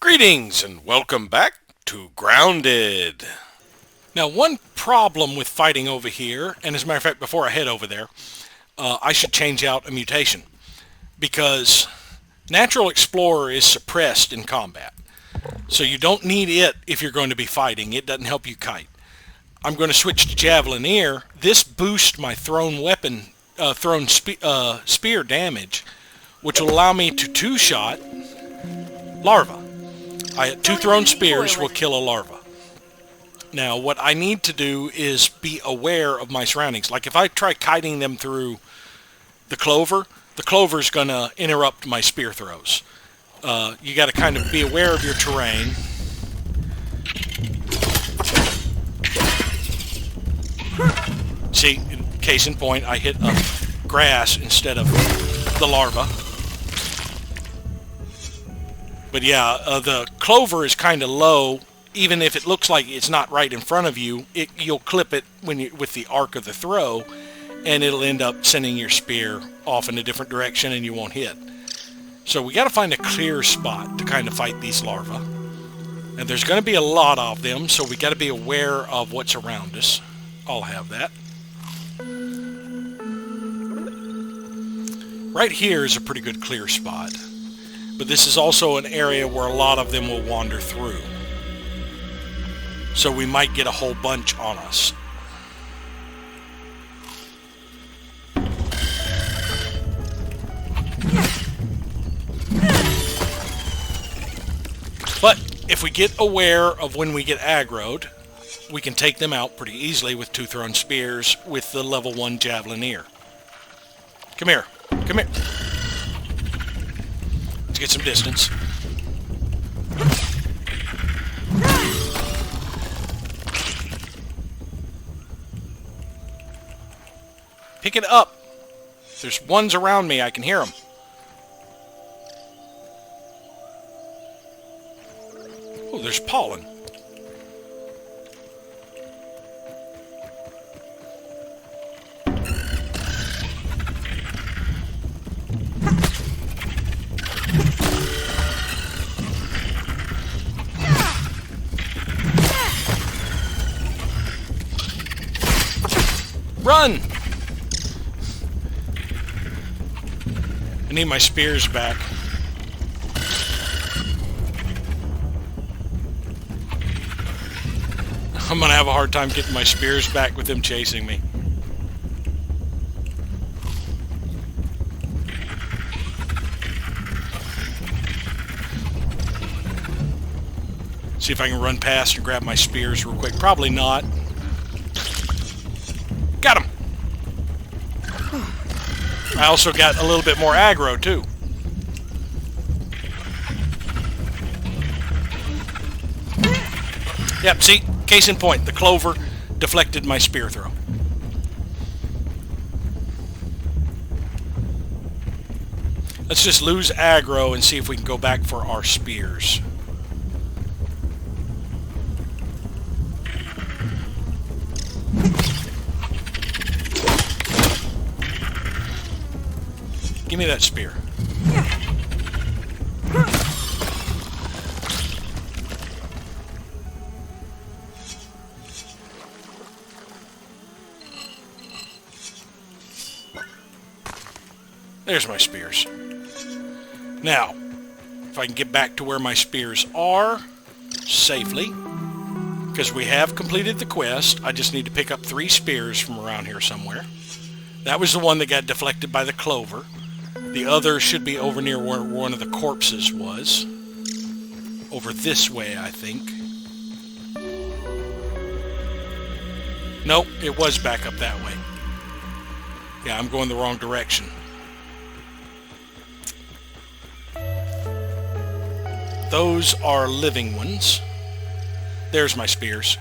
Greetings and welcome back to Grounded. Now, one problem with fighting over here, and as a matter of fact, before I head over there, I should change out a mutation because Natural Explorer is suppressed in combat. So you don't need it if you're going to be fighting. It doesn't help you kite. I'm going to switch to Javelineer. This boosts my spear damage, which will allow me to two-shot larva. Two thrown spears will kill a larva. Now, what I need to do is be aware of my surroundings. Like if I try kiting them through the clover is going to interrupt my spear throws. You got to kind of be aware of your terrain. See, case in point, I hit grass instead of the larva. But yeah, the clover is kind of low. Even if it looks like it's not right in front of you, you'll clip it with the arc of the throw, and it'll end up sending your spear off in a different direction and you won't hit. So we got to find a clear spot to kind of fight these larvae. And there's going to be a lot of them, so we got to be aware of what's around us. I'll have that. Right here is a pretty good clear spot. But this is also an area where a lot of them will wander through. So we might get a whole bunch on us. But if we get aware of when we get aggroed, we can take them out pretty easily with two thrown spears with the level 1 Javelineer. Come here. Come here. Let's get some distance. Pick it up. There's ones around me. I can hear them. Oh, there's pollen. Run! I need my spears back. I'm gonna have a hard time getting my spears back with them chasing me. See if I can run past and grab my spears real quick. Probably not. Got him! I also got a little bit more aggro, too. Yep, see? Case in point, the clover deflected my spear throw. Let's just lose aggro and see if we can go back for our spears. Give me that spear. There's my spears. Now, if I can get back to where my spears are safely, because we have completed the quest, I just need to pick up 3 spears from around here somewhere. That was the one that got deflected by the clover. The other should be over near where one of the corpses was. Over this way, I think. Nope, it was back up that way. Yeah, I'm going the wrong direction. Those are living ones. There's my spears.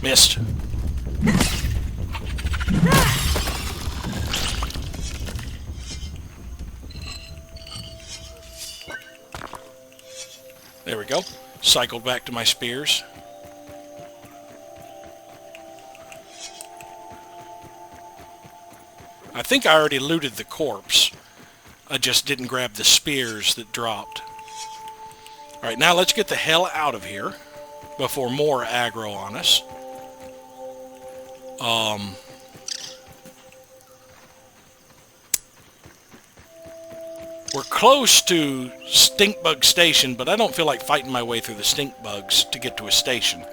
Missed. There we go. Cycled back to my spears. I think I already looted the corpse. I just didn't grab the spears that dropped. Alright, now let's get the hell out of here before more aggro on us. We're close to Stink Bug Station, but I don't feel like fighting my way through the stink bugs to get to a station.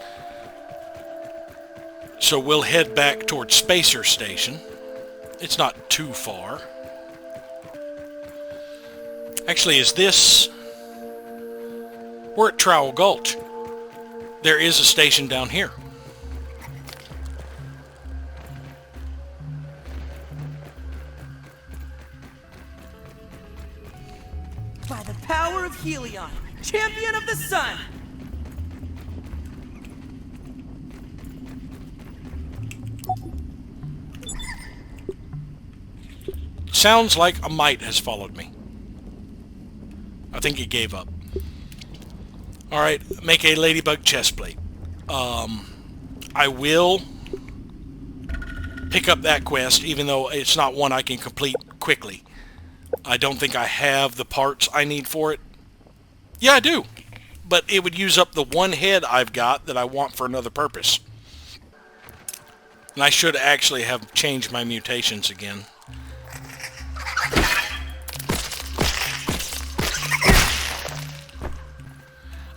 So we'll head back towards Spacer Station. It's not too far. Actually, is this... We're at Trowel Gulch. There is a station down here. By the power of Helion, champion of the sun! Sounds like a mite has followed me. I think he gave up. Alright, make a ladybug chestplate. I will pick up that quest, even though it's not one I can complete quickly. I don't think I have the parts I need for it. Yeah, I do. But it would use up the one head I've got that I want for another purpose. And I should actually have changed my mutations again.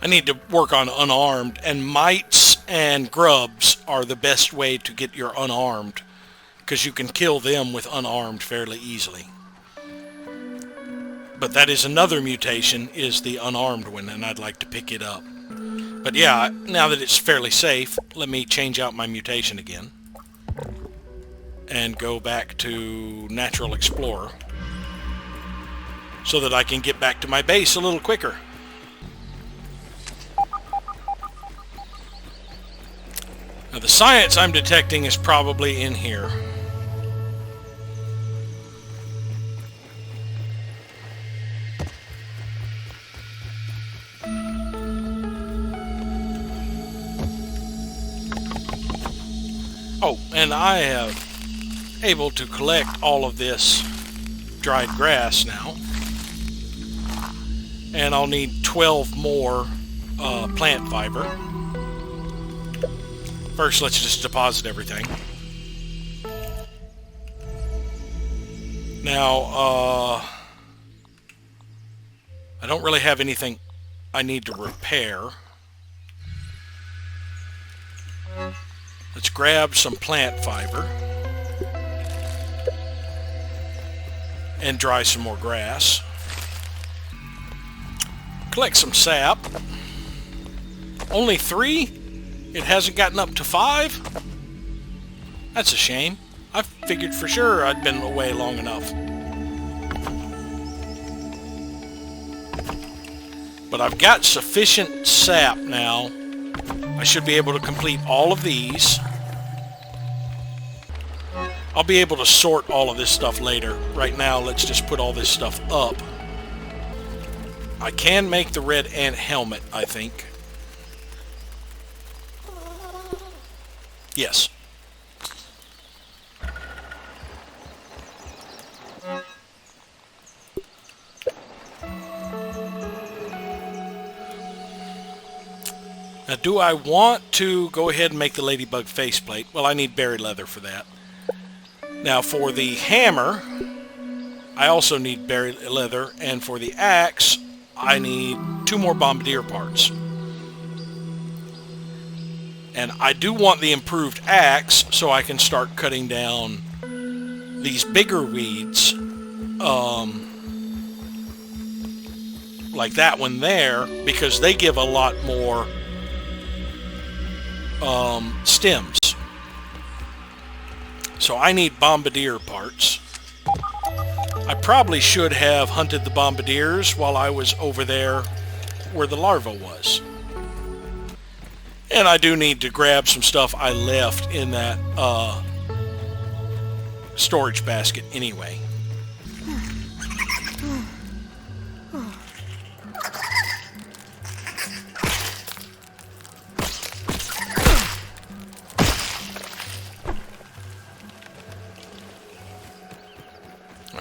I need to work on unarmed, and mites and grubs are the best way to get your unarmed, because you can kill them with unarmed fairly easily. But that is another mutation, is the unarmed one, and I'd like to pick it up. But yeah, now that it's fairly safe, let me change out my mutation again. And go back to Natural Explorer, so that I can get back to my base a little quicker. Now the science I'm detecting is probably in here. Oh, and I have able to collect all of this dried grass now. And I'll need 12 more plant fiber. First, let's just deposit everything. Now, I don't really have anything I need to repair. Let's grab some plant fiber and dry some more grass. Collect some sap. Only 3? It hasn't gotten up to 5? That's a shame. I figured for sure I'd been away long enough. But I've got sufficient sap now. I should be able to complete all of these. I'll be able to sort all of this stuff later. Right now, let's just put all this stuff up. I can make the red ant helmet, I think. Yes. Now, do I want to go ahead and make the ladybug faceplate? Well, I need berry leather for that. Now, for the hammer, I also need berry leather, and for the axe, I need 2 more bombardier parts. And I do want the improved axe so I can start cutting down these bigger weeds, like that one there, because they give a lot more stems. So I need bombardier parts. I probably should have hunted the bombardiers while I was over there where the larva was. And I do need to grab some stuff I left in that storage basket anyway.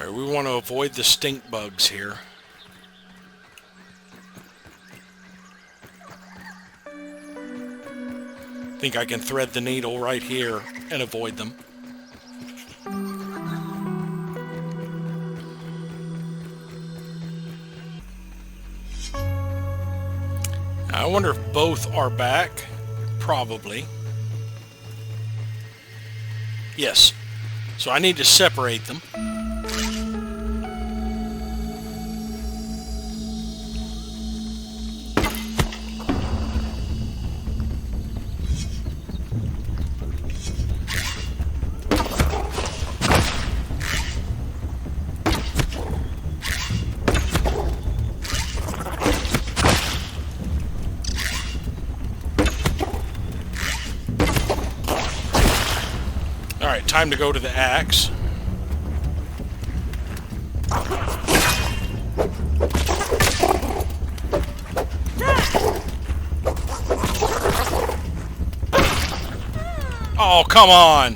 Alright, we want to avoid the stink bugs here. I think I can thread the needle right here and avoid them. I wonder if both are back. Probably. Yes. So I need to separate them. Alright, time to go to the axe. Oh, come on!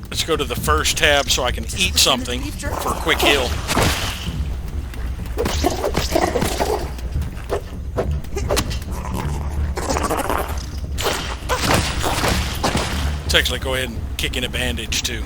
Let's go to the first tab so I can eat something for a quick heal. Let's actually go ahead and kick in a bandage too.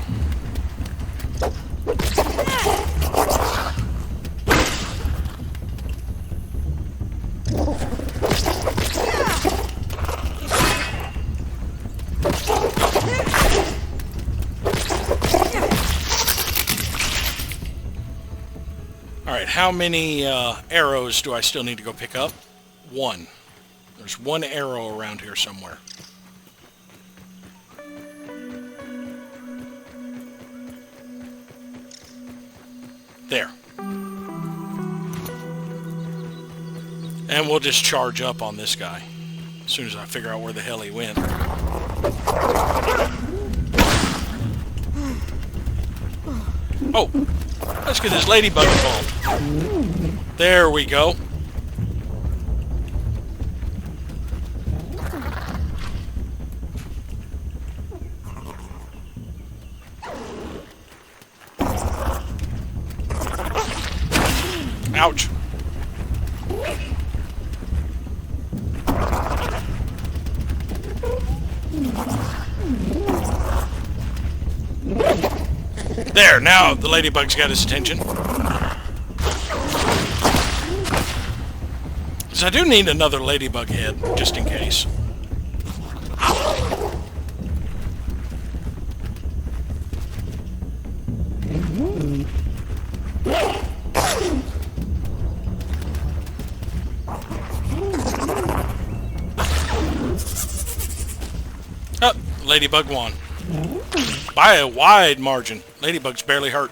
Alright, how many arrows do I still need to go pick up? One. There's one arrow around here somewhere. There. And we'll just charge up on this guy as soon as I figure out where the hell he went. Oh, let's get this ladybug involved. There we go. Ouch. There, now the ladybug's got his attention. So I do need another ladybug head, just in case. Oh, ladybug won. By a wide margin. Ladybug's barely hurt.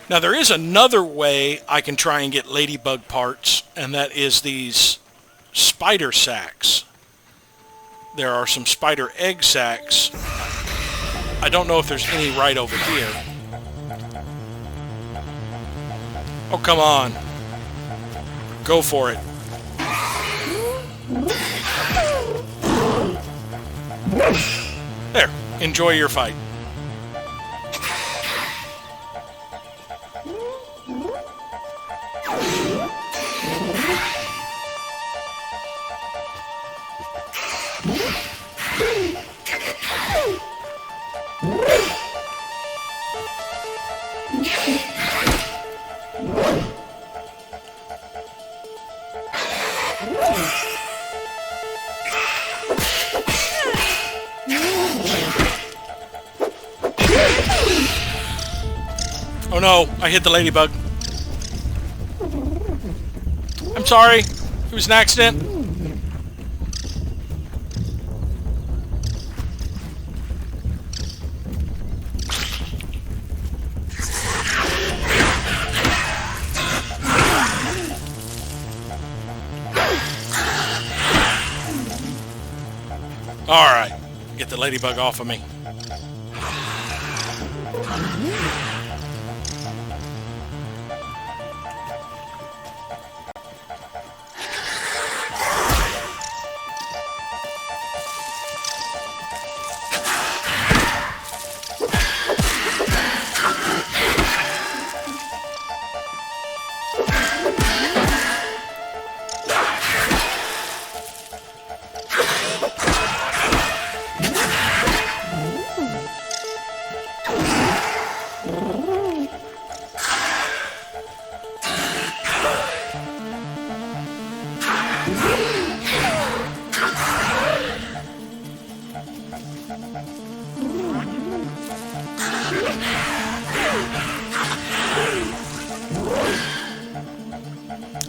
Now there is another way I can try and get ladybug parts, and that is these spider sacks. There are some spider egg sacks. I don't know if there's any right over here. Oh, come on. Go for it. There. Enjoy your fight. Oh no, I hit the ladybug. I'm sorry. It was an accident. Alright, get the ladybug off of me.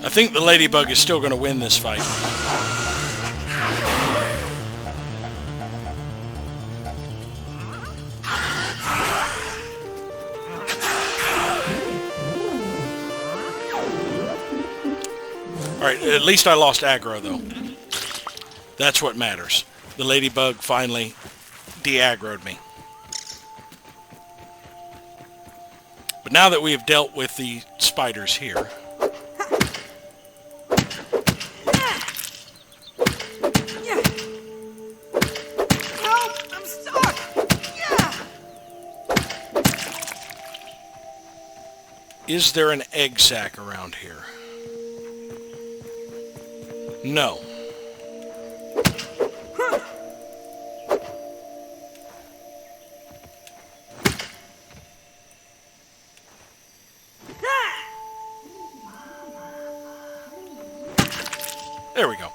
I think the ladybug is still going to win this fight. Alright, at least I lost aggro, though. That's what matters. The ladybug finally de-aggroed me. But now that we have dealt with the spiders here... Help! I'm stuck! Yeah! Is there an egg sac around here? No. There we go.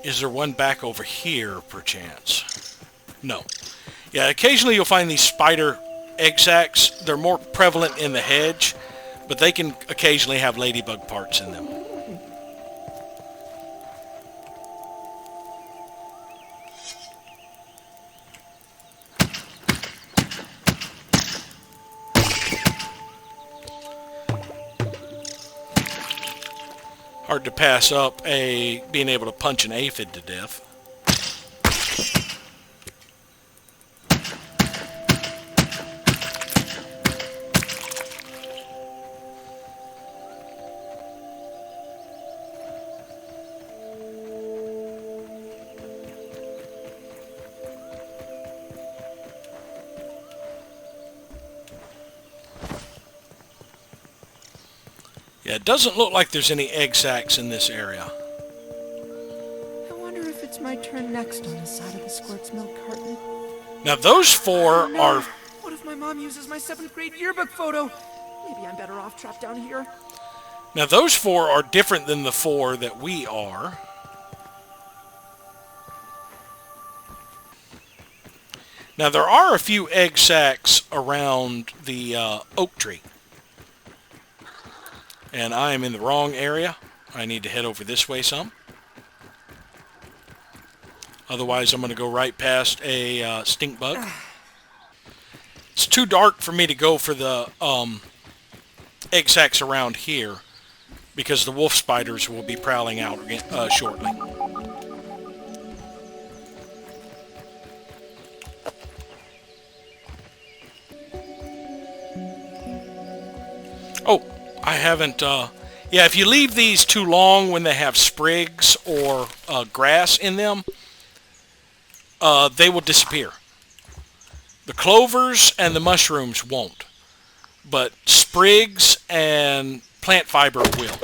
Is there one back over here, perchance? No. Yeah, occasionally you'll find these spider egg sacs. They're more prevalent in the hedge, but they can occasionally have ladybug parts in them. Hard to pass up being able to punch an aphid to death. Yeah, it doesn't look like there's any egg sacs in this area. I wonder if it's my turn next on the side of the squirt's milk carton. Now those four Oh, no. are... What if my mom uses my 7th grade yearbook photo? Maybe I'm better off trapped down here. Now those four are different than the four that we are. Now there are a few egg sacs around the oak tree. And I am in the wrong area. I need to head over this way some. Otherwise, I'm going to go right past a stink bug. It's too dark for me to go for the egg sacs around here because the wolf spiders will be prowling out shortly. Oh, I haven't... yeah, if you leave these too long when they have sprigs or grass in them, they will disappear. The clovers and the mushrooms won't, but sprigs and plant fiber will.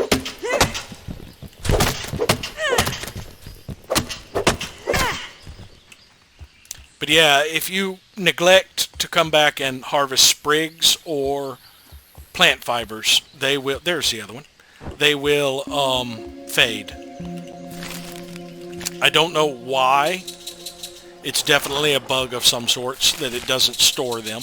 But yeah, if you neglect to come back and harvest sprigs or plant fibers, they will... There's the other one. They will fade. I don't know why. It's definitely a bug of some sorts that it doesn't store them.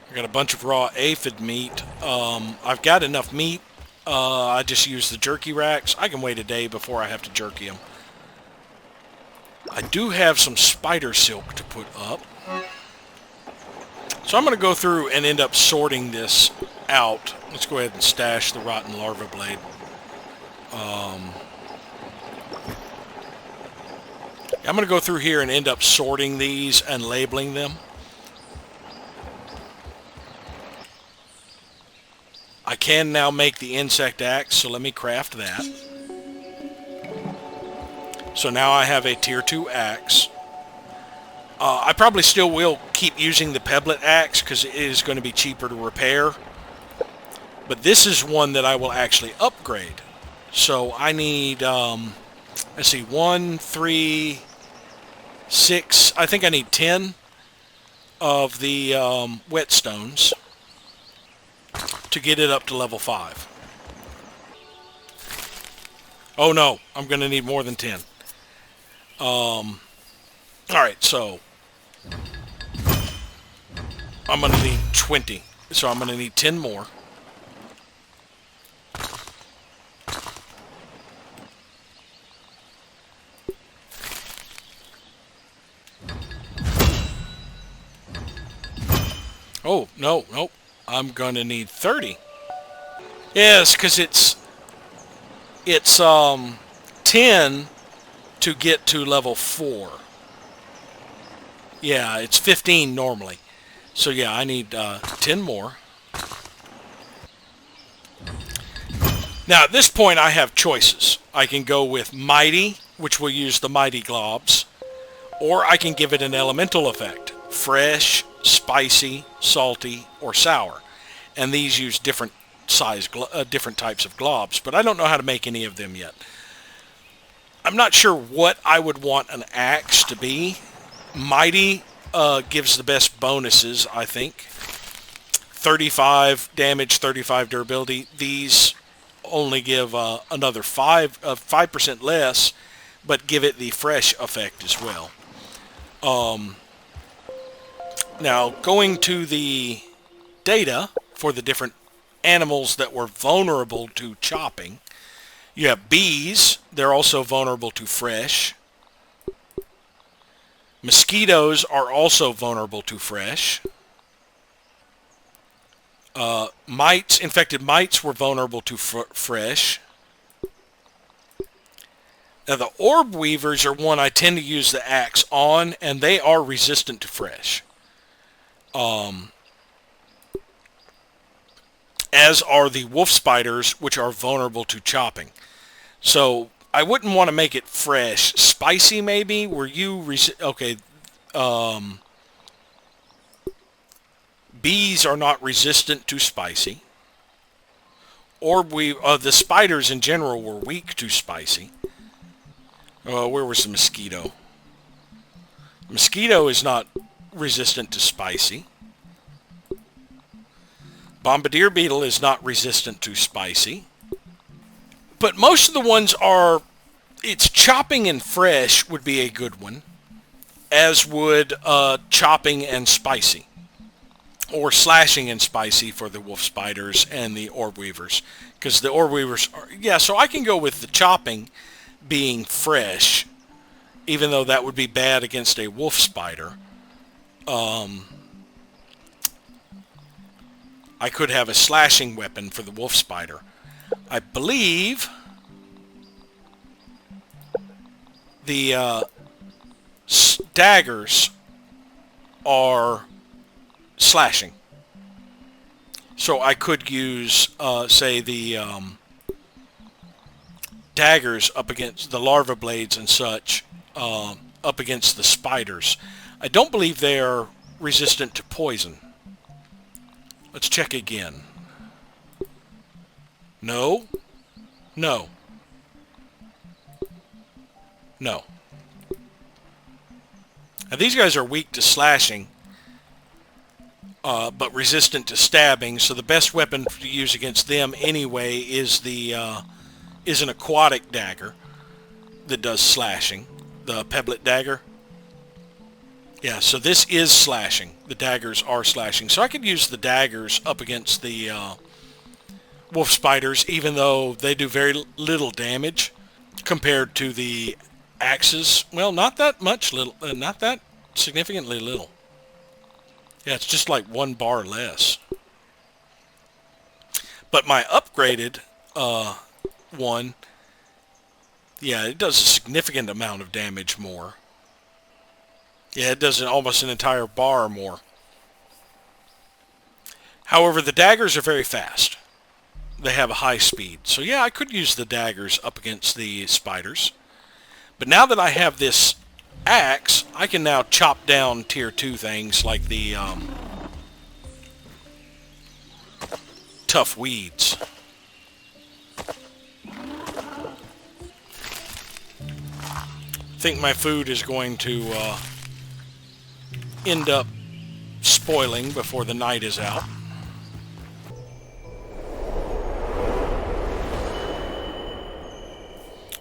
I got a bunch of raw aphid meat. I've got enough meat. I just use the jerky racks. I can wait a day before I have to jerky them. I do have some spider silk to put up. So I'm going to go through and end up sorting this out. Let's go ahead and stash the rotten larva blade. I'm going to go through here and end up sorting these and labeling them. I can now make the insect axe, so let me craft that. So now I have a tier 2 axe. I probably still will keep using the pebblet axe because it is going to be cheaper to repair. But this is one that I will actually upgrade. So I need, let's see, 1, 3, 6, I think I need 10 of the whetstones to get it up to level 5. Oh no, I'm going to need more than 10. Alright, so I'm going to need 20. So I'm going to need 10 more. Oh, no, nope. I'm going to need 30. Yes, because it's 10 to get to level 4. Yeah, it's 15 normally. So yeah, I need 10 more. Now at this point I have choices. I can go with Mighty, which will use the Mighty Globs, or I can give it an elemental effect. Fresh, spicy, salty, or sour. And these use different different types of globs, but I don't know how to make any of them yet. I'm not sure what I would want an axe to be. Mighty gives the best bonuses, I think. 35 damage, 35 durability. These only give another 5% less, but give it the fresh effect as well. Now, going to the data for the different animals that were vulnerable to chopping, you have bees. They're also vulnerable to fresh. Mosquitoes are also vulnerable to fresh. Mites, infected mites were vulnerable to fresh. Now the orb weavers are one I tend to use the axe on, and they are resistant to fresh. As are the wolf spiders, which are vulnerable to chopping. So I wouldn't want to make it fresh. Spicy maybe? Were you... okay. Bees are not resistant to spicy. The spiders in general were weak to spicy. Where was the mosquito? Mosquito is not resistant to spicy. Bombardier beetle is not resistant to spicy. But most of the ones are... it's chopping and fresh would be a good one. As would chopping and spicy. Or slashing and spicy for the wolf spiders and the orb weavers. Because the orb weavers are... yeah, so I can go with the chopping being fresh. Even though that would be bad against a wolf spider. I could have a slashing weapon for the wolf spider. I believe the daggers are slashing. So I could use, say, the daggers up against the larva blades and such, up against the spiders. I don't believe they are resistant to poison. Let's check again. No. No. No. Now these guys are weak to slashing, but resistant to stabbing. So the best weapon to use against them anyway is an aquatic dagger that does slashing. The pebblet dagger. Yeah, so this is slashing. The daggers are slashing. So I could use the daggers up against the wolf spiders, even though they do very little damage compared to the axes. Well, not that much little, not that significantly little. Yeah, it's just like 1 bar less. But my upgraded one, yeah, it does a significant amount of damage more. Yeah, it does almost an entire bar more. However, the daggers are very fast. They have a high speed. So yeah, I could use the daggers up against the spiders. But now that I have this axe, I can now chop down tier 2 things like the tough weeds. think my food is going to end up spoiling before the night is out.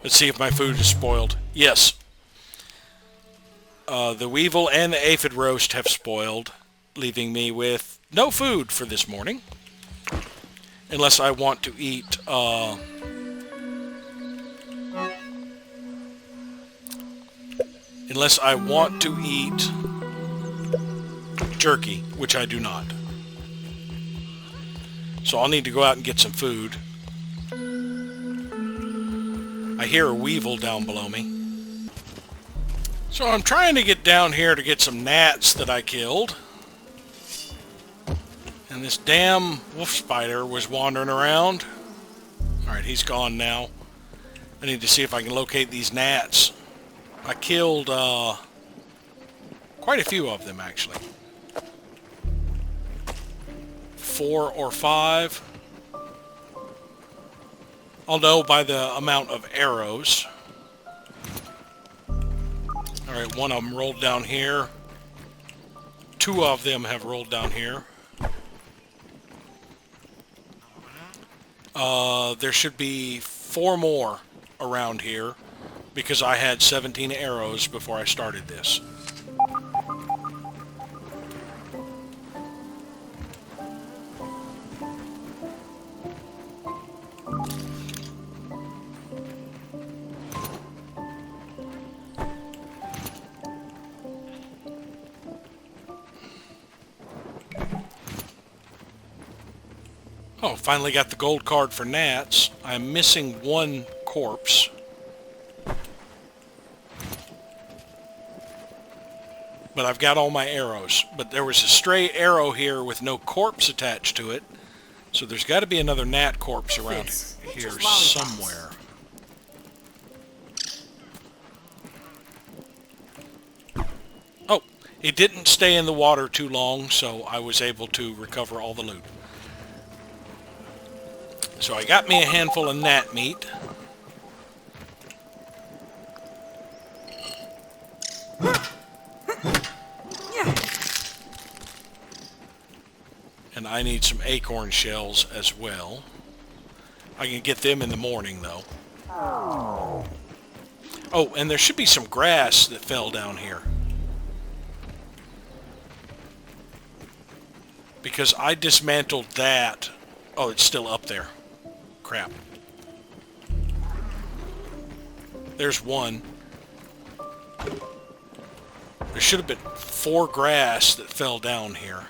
Let's see if my food is spoiled. Yes. The weevil and the aphid roast have spoiled, leaving me with no food for this morning. Unless I want to eat... unless I want to eat jerky, which I do not. So I'll need to go out and get some food. I hear a weevil down below me. So I'm trying to get down here to get some gnats that I killed. And this damn wolf spider was wandering around. Alright, he's gone now. I need to see if I can locate these gnats. I killed quite a few of them, actually. 4 or 5. I'll know by the amount of arrows. Alright, one of them rolled down here. 2 of them have rolled down here. There should be 4 more around here because I had 17 arrows before I started this. Oh, finally got the gold card for gnats. I'm missing 1 corpse. But I've got all my arrows. But there was a stray arrow here with no corpse attached to it. So there's got to be another gnat corpse around here somewhere. Oh, it didn't stay in the water too long, so I was able to recover all the loot. So I got me a handful of gnat meat. And I need some acorn shells as well. I can get them in the morning, though. Oh, and there should be some grass that fell down here. Because I dismantled that. Oh, it's still up there. Crap. There's one. There should have been 4 grass that fell down here.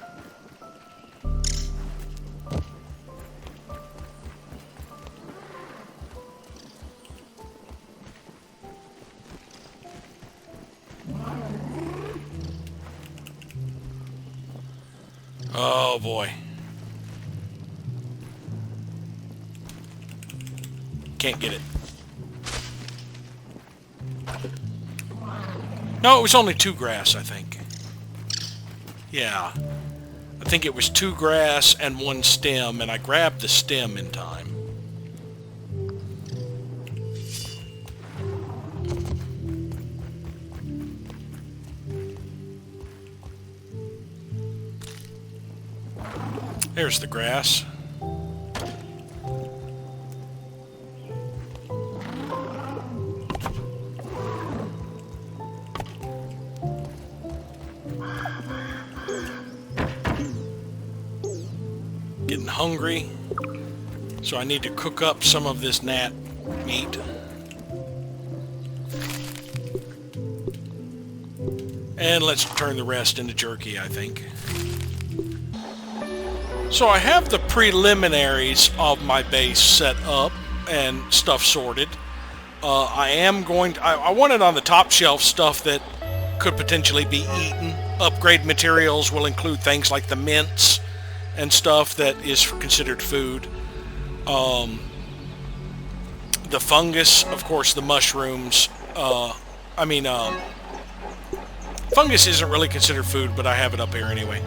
Oh boy. Can't get it. No, it was only 2 grass, I think. Yeah. I think it was 2 grass and 1 stem, and I grabbed the stem in time. There's the grass. Getting hungry, so I need to cook up some of this gnat meat. And let's turn the rest into jerky, I think. So I have the preliminaries of my base set up and stuff sorted. I wanted on the top shelf stuff that could potentially be eaten. Upgrade materials will include things like the mints and stuff that is considered food. The fungus, of course, the mushrooms. Fungus isn't really considered food, but I have it up here anyway.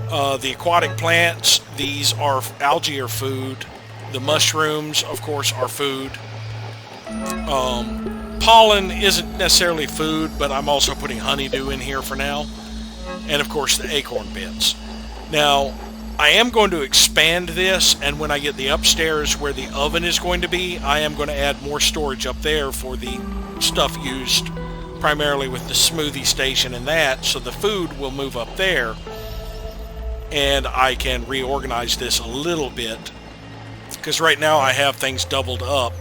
The aquatic plants, these are algae are food. The mushrooms, of course, are food. pollen isn't necessarily food, but I'm also putting honeydew in here for now. And of course the acorn bits. Now, I am going to expand this, and when I get the upstairs where the oven is going to be, I am going to add more storage up there for the stuff used primarily with the smoothie station and that, so the food will move up there, and I can reorganize this a little bit, because right now I have things doubled up.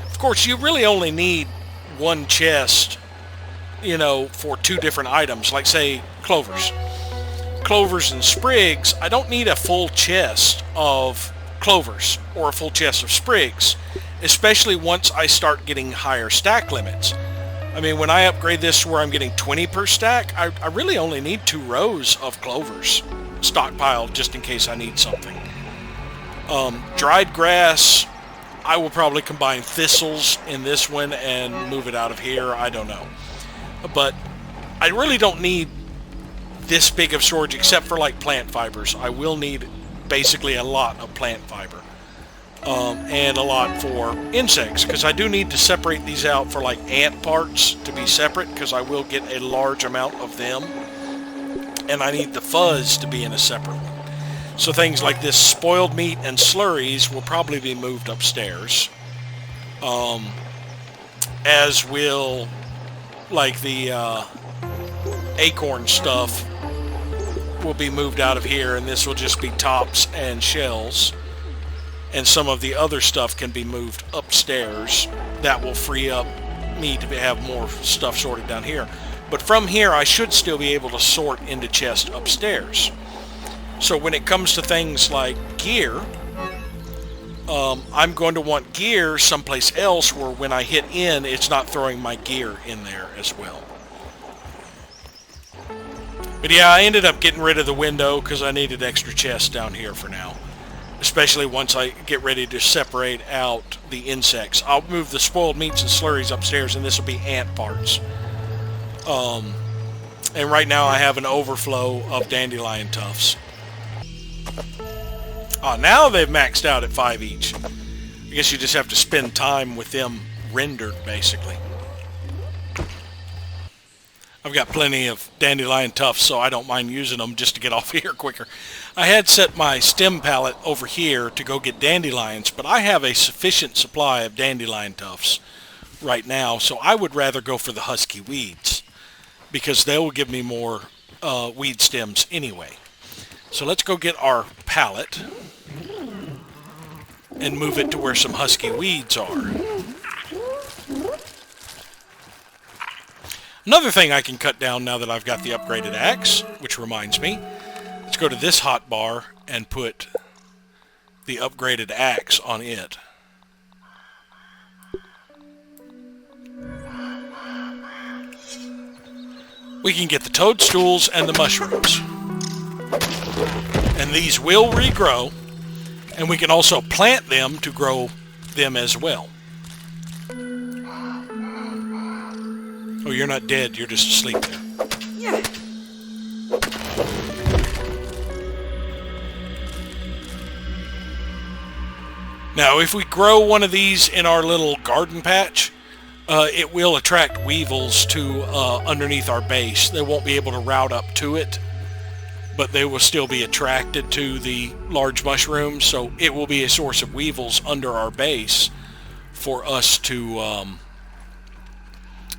Of course, you really only need one chest, you know, for two different items, like say clovers and sprigs. I don't need a full chest of clovers or a full chest of sprigs, especially once I start getting higher stack limits. I mean, when I upgrade this where I'm getting 20 per stack, I really only need 2 rows of clovers stockpiled just in case I need something. Dried grass, I will probably combine thistles in this one and move it out of here. I don't know. But I really don't need this big of storage except for like plant fibers. I will need basically a lot of plant fiber. And a lot for insects, because I do need to separate these out for like ant parts to be separate, because I will get a large amount of them, and I need the fuzz to be in a separate one. So things like this spoiled meat and slurries will probably be moved upstairs, as will like the acorn stuff will be moved out of here, and this will just be tops and shells. And some of the other stuff can be moved upstairs. That will free up me to have more stuff sorted down here. But from here, I should still be able to sort into chests upstairs. So when it comes to things like gear, I'm going to want gear someplace else where when I hit in, it's not throwing my gear in there as well. But yeah, I ended up getting rid of the window because I needed extra chests down here for now. Especially once I get ready to separate out the insects. I'll move the spoiled meats and slurries upstairs, and this will be ant parts. And right now I have an overflow of dandelion tufts. Now they've maxed out at 5 each. I guess you just have to spend time with them rendered, basically. I've got plenty of dandelion tufts, so I don't mind using them just to get off here quicker. I had set my stem pallet over here to go get dandelions, but I have a sufficient supply of dandelion tufts right now, so I would rather go for the husky weeds, because they will give me more weed stems anyway. So let's go get our pallet and move it to where some husky weeds are. Another thing I can cut down now that I've got the upgraded axe, which reminds me, let's go to this hot bar and put the upgraded axe on it. We can get the toadstools and the mushrooms. And these will regrow, and we can also plant them to grow them as well. Oh, you're not dead, you're just asleep there. Yeah. Now, if we grow one of these in our little garden patch, it will attract weevils to underneath our base. They won't be able to route up to it, but they will still be attracted to the large mushrooms, so it will be a source of weevils under our base for us to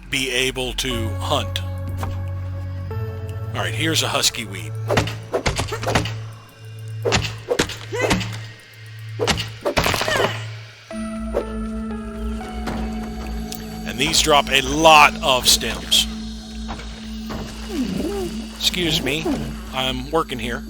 be able to hunt. Alright, here's a husky weed. And these drop a lot of stems. Excuse me, I'm working here.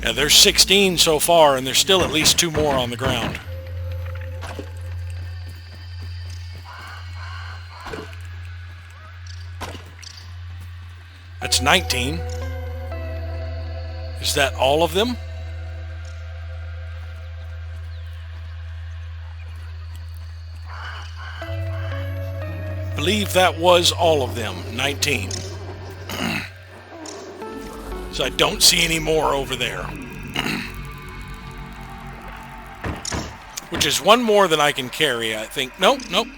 Yeah, there's 16 so far, and there's still at least 2 more on the ground. That's 19. Is that all of them? believe that was all of them. 19. So I don't see any more over there. Which is one more than I can carry, I think. Nope, nope.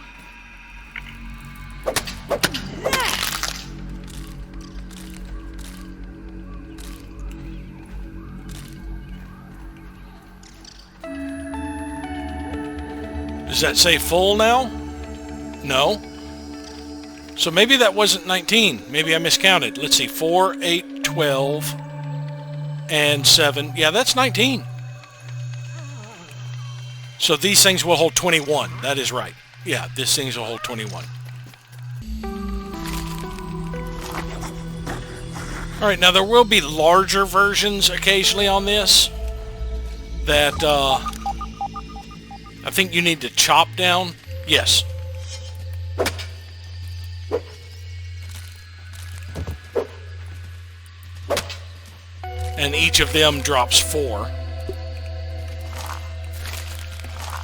Does that say full now? No. So maybe that wasn't 19. Maybe I miscounted. Let's see. 4, 8, 12, and 7. Yeah, that's 19. So these things will hold 21. That is right. Yeah, these things will hold 21. Alright, now there will be larger versions occasionally on this that I think you need to chop down. Yes. And each of them drops 4.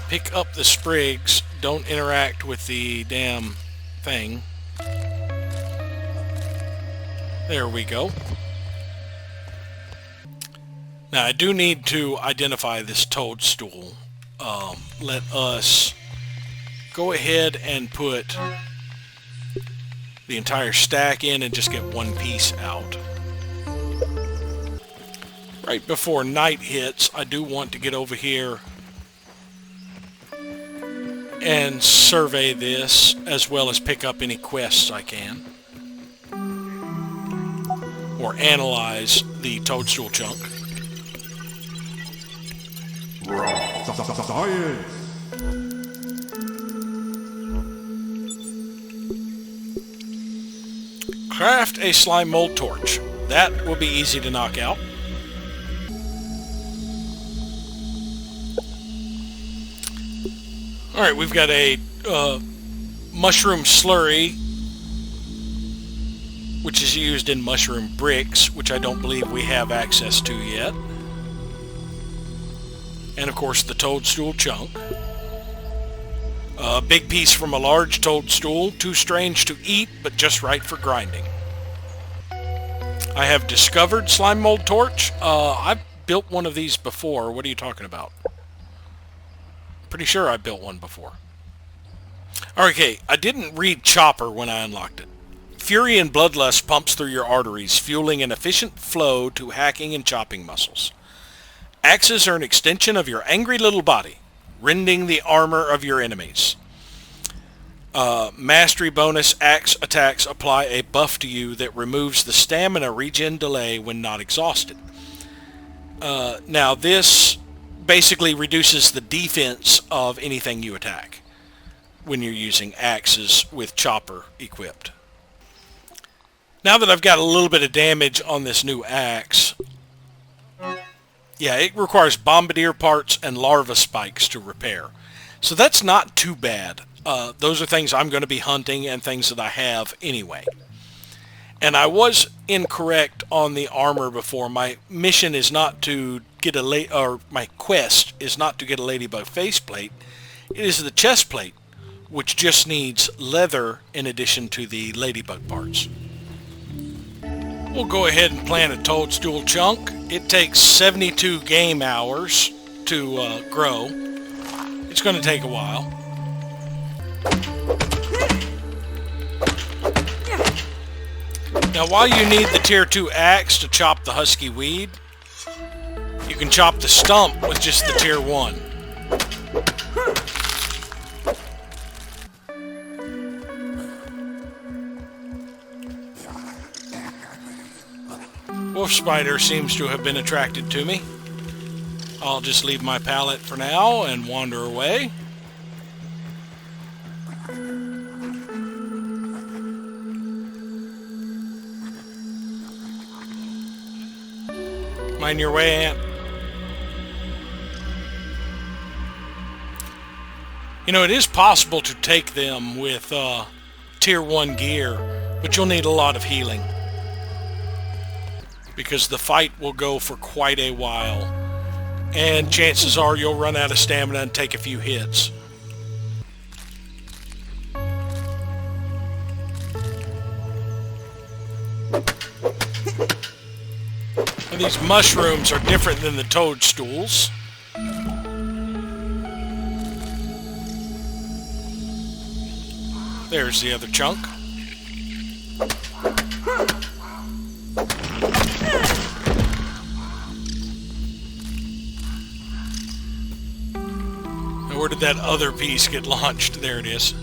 Pick up the sprigs. Don't interact with the damn thing. There we go. Now I do need to identify this toadstool. Let us go ahead and put the entire stack in and just get one piece out. Right before night hits, I do want to get over here and survey this, as well as pick up any quests I can. Or analyze the toadstool chunk. Science. Craft a slime mold torch. That will be easy to knock out. Alright, we've got a mushroom slurry, which is used in mushroom bricks, which I don't believe we have access to yet. And of course the toadstool chunk. A big piece from a large toadstool, too strange to eat, but just right for grinding. I have discovered slime mold torch. I've built one of these before. What are you talking about? Pretty sure I built one before. Okay, I didn't read chopper when I unlocked it. Fury and bloodlust pumps through your arteries, fueling an efficient flow to hacking and chopping muscles. Axes are an extension of your angry little body, rending the armor of your enemies. Mastery bonus axe attacks apply a buff to you that removes the stamina regen delay when not exhausted. Now this basically reduces the defense of anything you attack when you're using axes with chopper equipped. Now that I've got a little bit of damage on this new axe, yeah, it requires bombardier parts and larva spikes to repair. So that's not too bad. Those are things I'm going to be hunting and things that I have anyway. And I was incorrect on the armor before. My mission is not to get my quest is not to get a ladybug faceplate. It is the chest plate, which just needs leather in addition to the ladybug parts. We'll go ahead and plant a toadstool chunk. It takes 72 game hours to grow. It's going to take a while. Now while you need the tier 2 axe to chop the husky weed, you can chop the stump with just the tier 1. Wolf spider seems to have been attracted to me. I'll just leave my pallet for now and wander away. Mind your way, Ant. You know, it is possible to take them with tier 1 gear, but you'll need a lot of healing, because the fight will go for quite a while, and chances are you'll run out of stamina and take a few hits. And these mushrooms are different than the toadstools. There's the other chunk. And where did that other piece get launched? There it is.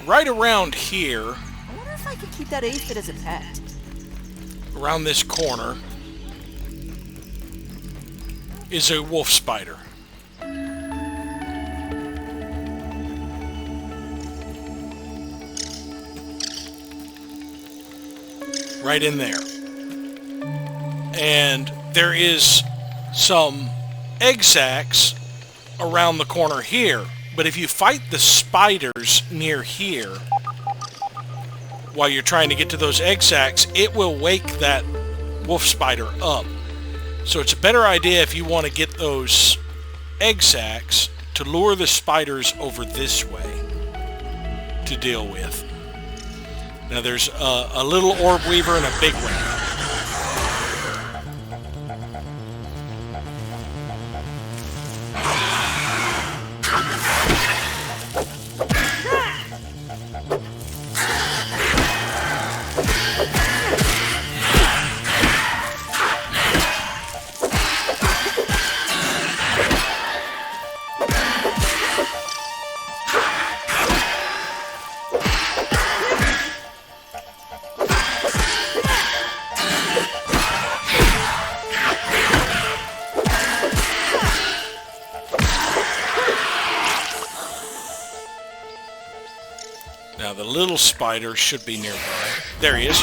Right around here, I wonder if I could keep that aphid as a pet. around this corner, is a wolf spider. Right in there. And there is some egg sacs around the corner here. But if you fight the spiders near here, while you're trying to get to those egg sacs, it will wake that wolf spider up. So it's a better idea if you want to get those egg sacs to lure the spiders over this way to deal with. Now there's a little orb weaver and a big one. Now the little spider should be nearby. There he is.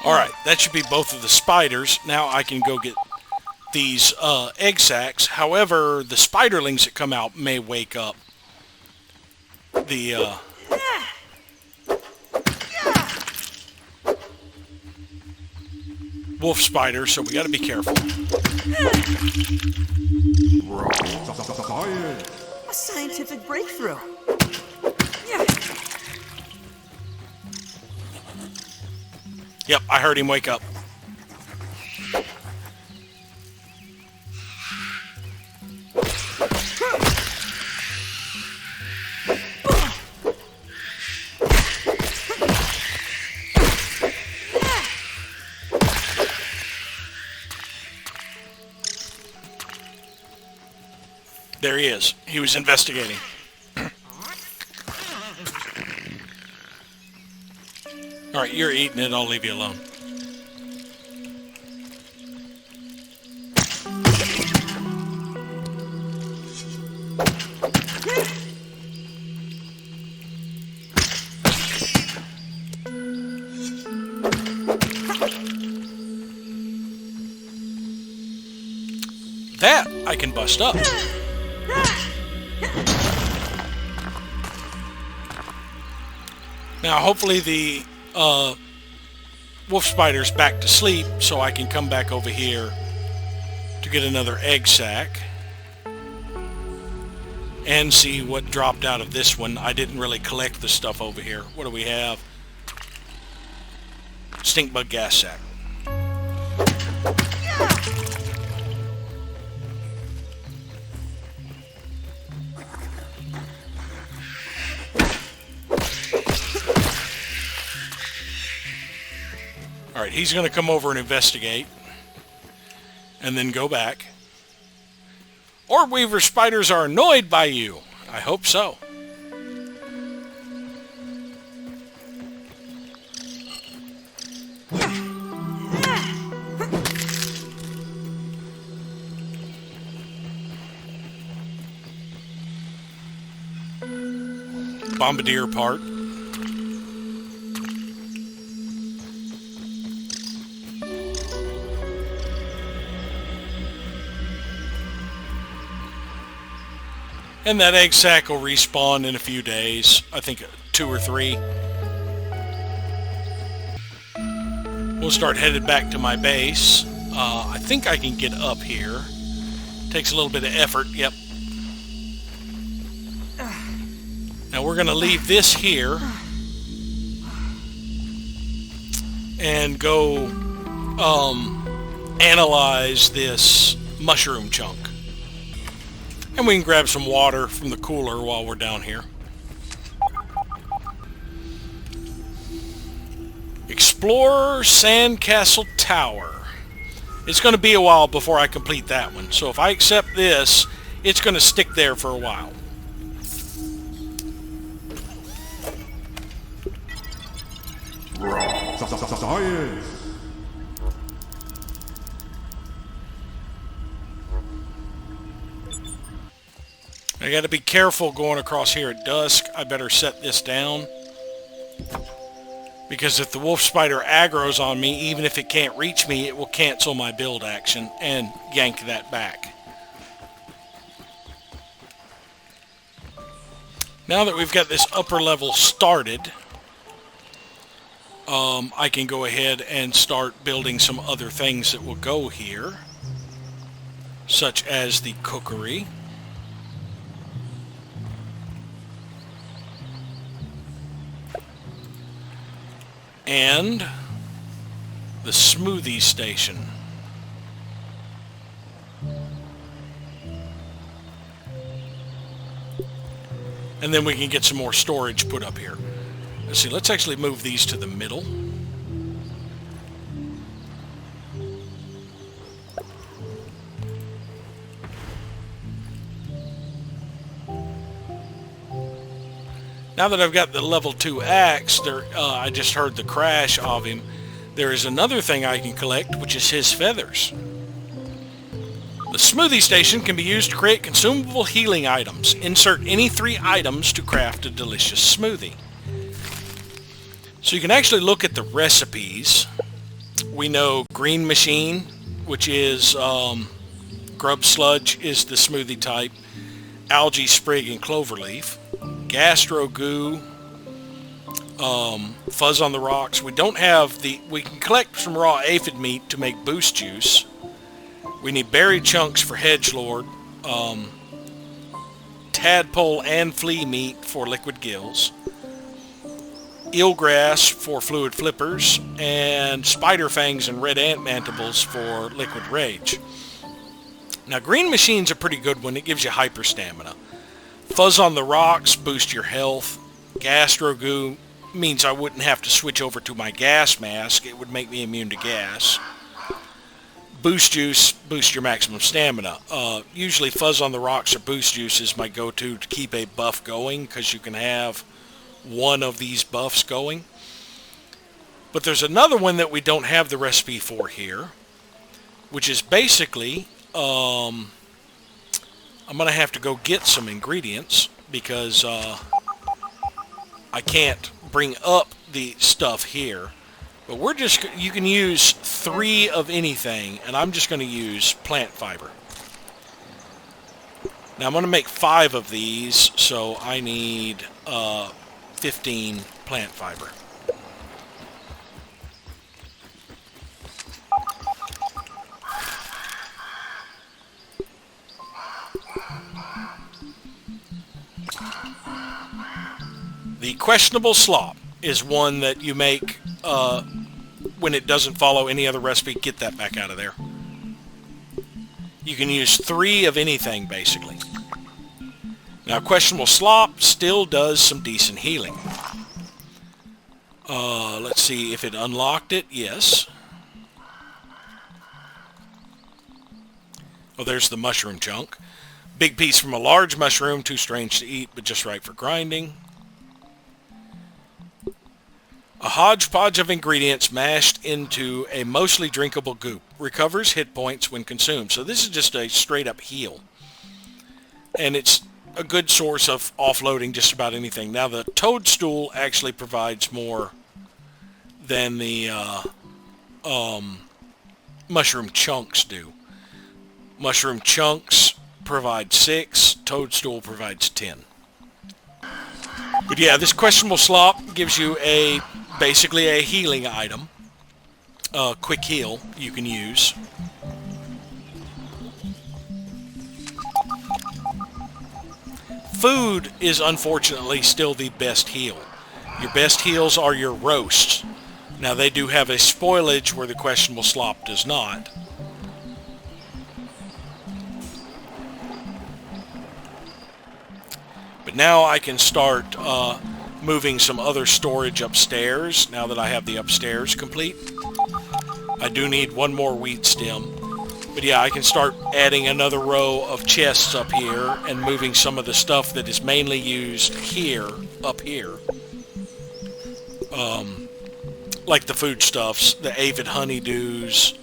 Alright, that should be both of the spiders. Now I can go get these egg sacs. However, the spiderlings that come out may wake up the wolf spider, so we got to be careful. A scientific breakthrough. Yep, I heard him wake up. There he is. He was investigating. Alright, you're eating it. I'll leave you alone. That I can bust up. Now, hopefully the wolf spider's back to sleep, so I can come back over here to get another egg sac and see what dropped out of this one. I didn't really collect the stuff over here. What do we have? Stink bug gas sac. Alright, he's going to come over and investigate and then go back. Orb weaver spiders are annoyed by you. I hope so. Bombardier part. And that egg sac will respawn in a few days. I think 2 or 3. We'll start headed back to my base. I think I can get up here. Takes a little bit of effort. Yep. Now we're going to leave this here and go analyze this mushroom chunk. And we can grab some water from the cooler while we're down here. Explorer Sandcastle Tower. It's going to be a while before I complete that one. So if I accept this, it's going to stick there for a while. Science. I got to be careful going across here at dusk. I better set this down. Because if the wolf spider aggroes on me, even if it can't reach me, it will cancel my build action and yank that back. Now that we've got this upper level started, I can go ahead and start building some other things that will go here, such as the cookery. And the smoothie station. And then we can get some more storage put up here. Let's see, let's actually move these to the middle. Now that I've got the level 2 axe, I just heard the crash of him. There is another thing I can collect, which is his feathers. The smoothie station can be used to create consumable healing items. Insert any 3 items to craft a delicious smoothie. So you can actually look at the recipes. We know green machine, which is grub sludge, is the smoothie type. Algae sprig and cloverleaf. Gastro goo, fuzz on the rocks. We don't have we can collect some raw aphid meat to make boost juice. We need berry chunks for hedgelord, tadpole and flea meat for liquid gills, eelgrass for fluid flippers, and spider fangs and red ant mandibles for liquid rage. Now green machine's a pretty good one. It gives you hyper stamina. Fuzz on the rocks boost your health. Gastro goo means I wouldn't have to switch over to my gas mask. It would make me immune to gas. Boost juice boosts your maximum stamina. Usually fuzz on the rocks or boost juice is my go-to to keep a buff going, because you can have one of these buffs going. But there's another one that we don't have the recipe for here, which is basically I'm going to have to go get some ingredients because I can't bring up the stuff here. But you can use 3 of anything, and I'm just going to use plant fiber. Now I'm going to make 5 of these, so I need 15 plant fiber. The questionable slop is one that you make when it doesn't follow any other recipe. Get that back out of there. You can use 3 of anything, basically. Now, questionable slop still does some decent healing. Let's see if it unlocked it. Yes. Oh, there's the mushroom chunk. Big piece from a large mushroom, too strange to eat, but just right for grinding. A hodgepodge of ingredients mashed into a mostly drinkable goop. Recovers hit points when consumed. So this is just a straight up heal. And it's a good source of offloading just about anything. Now the toadstool actually provides more than the mushroom chunks do. Mushroom chunks provides 6, Toadstool provides 10. But yeah, this questionable slop gives you basically a healing item. A quick heal you can use. Food is unfortunately still the best heal. Your best heals are your roasts. Now they do have a spoilage where the questionable slop does not. But now I can start moving some other storage upstairs now that I have the upstairs complete. I do need one more wheat stem. But yeah, I can start adding another row of chests up here and moving some of the stuff that is mainly used here, up here. Like the foodstuffs, the aphid honeydews,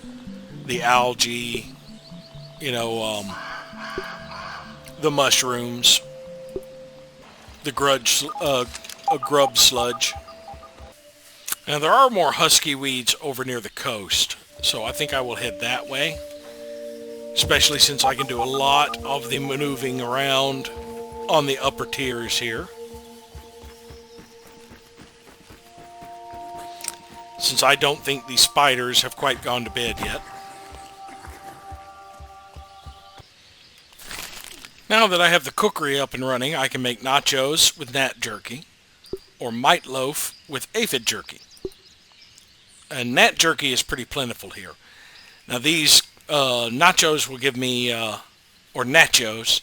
the algae, the mushrooms, the grub sludge. Now there are more husky weeds over near the coast, so I think I will head that way. Especially since I can do a lot of the maneuvering around on the upper tiers here. Since I don't think these spiders have quite gone to bed yet. Now that I have the cookery up and running, I can make nachos with gnat jerky, or mite loaf with aphid jerky. And gnat jerky is pretty plentiful here. Now these nachos will give me, or nachos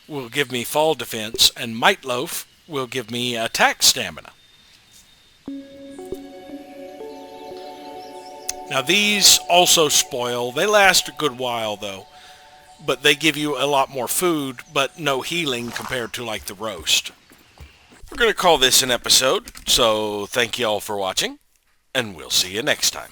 will give me fall defense, and mite loaf will give me attack stamina. Now these also spoil. They last a good while though, but they give you a lot more food, but no healing compared to like the roast. We're going to call this an episode, so thank you all for watching, and we'll see you next time.